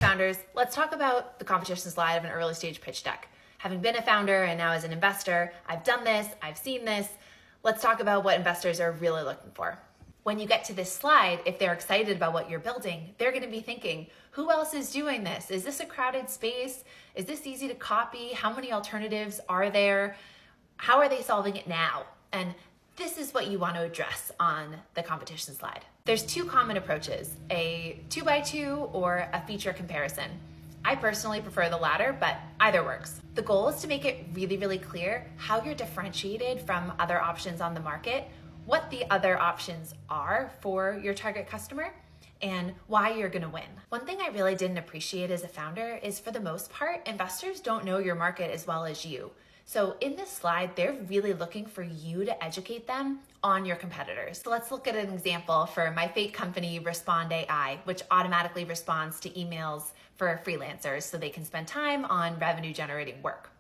Founders, let's talk about the competition slide of an early stage pitch deck. Having been a founder and now as an investor, I've done this, I've seen this. Let's talk about what investors are really looking for. When you get to this slide, if they're excited about what you're building, they're going to be thinking, who else is doing this? Is this a crowded space? Is this easy to copy? How many alternatives are there? How are they solving it now? And this is what you want to address on the competition slide. There's two common approaches, a 2x2 or a feature comparison. I personally prefer the latter, but either works. The goal is to make it really, really clear how you're differentiated from other options on the market, what the other options are for your target customer, and why you're gonna win. One thing I really didn't appreciate as a founder is, for the most part, investors don't know your market as well as you. So in this slide, they're really looking for you to educate them on your competitors. So let's look at an example for my fake company, Respond AI, which automatically responds to emails for freelancers so they can spend time on revenue generating work.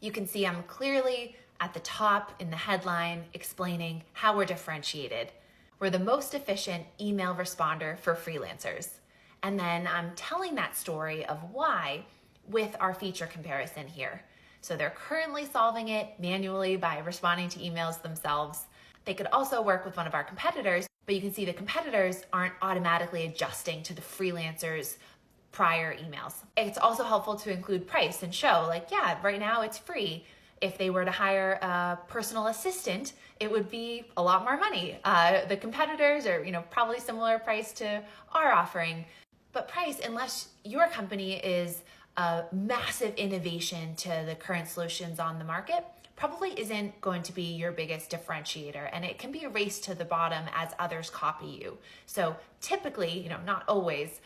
You can see I'm clearly at the top in the headline explaining how we're differentiated. We're the most efficient email responder for freelancers. And then I'm telling that story of why with our feature comparison here. So they're currently solving it manually by responding to emails themselves. They could also work with one of our competitors, but you can see the competitors aren't automatically adjusting to the freelancers' prior emails. It's also helpful to include price and show, like, yeah, right now it's free. If they were to hire a personal assistant, it would be a lot more money. The competitors are, probably similar price to our offering, but price, unless your company is a massive innovation to the current solutions on the market, probably isn't going to be your biggest differentiator, and it can be a race to the bottom as others copy you. So typically, not always,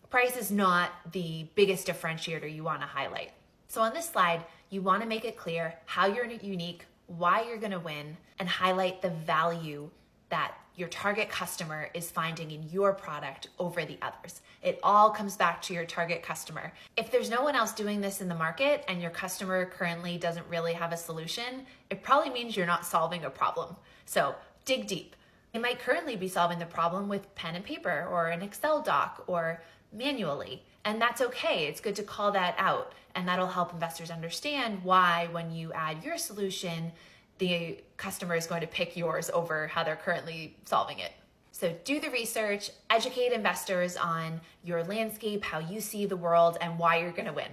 price is not the biggest differentiator you want to highlight. So on this slide, you want to make it clear how you're unique, why you're going to win, and highlight the value that your target customer is finding in your product over the others. It all comes back to your target customer. If there's no one else doing this in the market and your customer currently doesn't really have a solution, it probably means you're not solving a problem. So dig deep. They might currently be solving the problem with pen and paper or an Excel doc or manually, and that's okay. It's good to call that out, and that'll help investors understand why, when you add your solution, the customer is going to pick yours over how they're currently solving it. So do the research, educate investors on your landscape, how you see the world, and why you're going to win.